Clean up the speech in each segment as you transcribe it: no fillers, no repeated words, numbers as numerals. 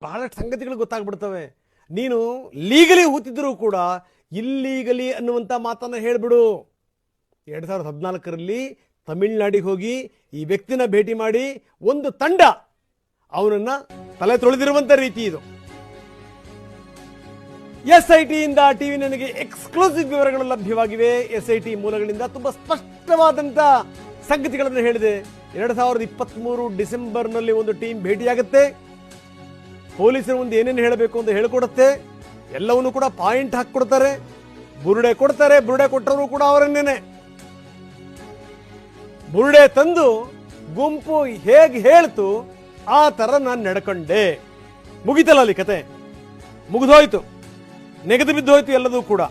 ಬಹಳಷ್ಟು ಸಂಗತಿಗಳು ಗೊತ್ತಾಗ್ಬಿಡ್ತವೆ. ನೀನು ಲೀಗಲಿ ಹೂತಿದ್ರೂ ಕೂಡ ಇಲ್ಲೀಗಲಿ ಅನ್ನುವಂಥ ಮಾತನ್ನು ಹೇಳಿಬಿಡು. 2014ರಲ್ಲಿ ತಮಿಳ್ನಾಡಿಗೆ ಹೋಗಿ ಈ ವ್ಯಕ್ತಿನ ಭೇಟಿ ಮಾಡಿ ಒಂದು ತಂಡ ಅವನನ್ನು ತಲೆ ತೊಳೆದಿರುವಂಥ ರೀತಿ ಇದು. SIT ಇಂದ ಟಿವಿ ನನಗೆ ಎಕ್ಸ್ಕ್ಲೂಸಿವ್ ವಿವರಗಳು ಲಭ್ಯವಾಗಿವೆ. SIT ಮೂಲಗಳಿಂದ ತುಂಬಾ ಸ್ಪಷ್ಟವಾದಂಥ ಸಂಗತಿಗಳನ್ನು ಹೇಳಿದೆ. 2023 ಡಿಸೆಂಬರ್ನಲ್ಲಿ ಒಂದು ಟೀಮ್ ಭೇಟಿಯಾಗುತ್ತೆ. ಪೊಲೀಸರು ಮುಂದೆ ಏನೇನು ಹೇಳಬೇಕು ಅಂತ ಹೇಳಿಕೊಡುತ್ತೆ. ಎಲ್ಲವನ್ನೂ ಕೂಡ ಪಾಯಿಂಟ್ ಹಾಕಿಕೊಡ್ತಾರೆ. ಬುರುಡೆ ಕೊಡ್ತಾರೆ. ಬುರುಡೆ ಕೊಟ್ಟವರು ಕೂಡ ಅವರನ್ನೇನೆ. ಬುರುಡೆ ತಂದು ಗುಂಪು ಹೇಗೆ ಹೇಳ್ತು ಆ ಥರ ನಾನು ನಡ್ಕೊಂಡೆ. ಮುಗಿತಲ್ಲ ಅಲ್ಲಿ ಕತೆ, ಮುಗಿದೋಯ್ತು, ನೆಗೆದು ಬಿದ್ದೋಯ್ತು ಎಲ್ಲದೂ ಕೂಡ.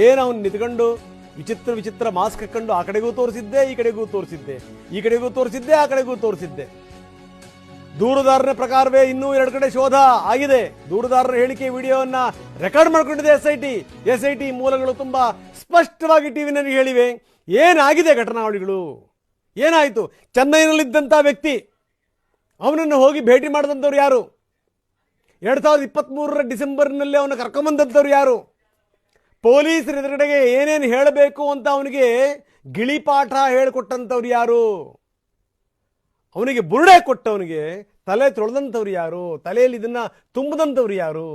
ಏನು ಅವನು ನಿಂತ್ಕೊಂಡು ವಿಚಿತ್ರ ವಿಚಿತ್ರ ಮಾಸ್ಕ್ ಹಾಕೊಂಡು ಆ ಕಡೆಗೂ ತೋರಿಸಿದ್ದೆ, ಈ ಕಡೆಗೂ ತೋರಿಸಿದ್ದೆ, ಈ ಕಡೆಗೂ ತೋರಿಸಿದ್ದೆ, ಆ ಕಡೆಗೂ ತೋರಿಸಿದ್ದೆ. ದೂರುದಾರನ ಪ್ರಕಾರವೇ ಇನ್ನೂ 2 ಕಡೆ ಶೋಧ ಆಗಿದೆ. ದೂರುದಾರರ ಹೇಳಿಕೆ ವಿಡಿಯೋವನ್ನ ರೆಕಾರ್ಡ್ ಮಾಡಿಕೊಂಡಿದೆ SIT ಮೂಲಗಳು ತುಂಬಾ ಸ್ಪಷ್ಟವಾಗಿ ಟಿವಿನಲ್ಲಿ ಹೇಳಿವೆ. ಏನಾಗಿದೆ ಘಟನಾವಳಿಗಳು, ಏನಾಯಿತು. ಚೆನ್ನೈನಲ್ಲಿದ್ದಂಥ ವ್ಯಕ್ತಿ ಅವನನ್ನು ಹೋಗಿ ಭೇಟಿ ಮಾಡಿದಂಥವ್ರು ಯಾರು? 2023 ಡಿಸೆಂಬರ್ನಲ್ಲಿ ಅವನ ಕರ್ಕೊಂಬಂದಂಥವ್ರು ಯಾರು? ಪೊಲೀಸರ ಎದುರುಗಡೆಗೆ ಏನೇನು ಹೇಳಬೇಕು ಅಂತ ಅವನಿಗೆ ಗಿಳಿಪಾಠ ಹೇಳಿಕೊಟ್ಟಂಥವ್ರು ಯಾರು? ಅವನಿಗೆ ಬುರುಡೆ ಕೊಟ್ಟವನಿಗೆ ತಲೆ ತೊಳೆದಂಥವ್ರು ಯಾರು? ತಲೆಯಲ್ಲಿ ಇದನ್ನ ತುಂಬಿದಂಥವ್ರು ಯಾರು?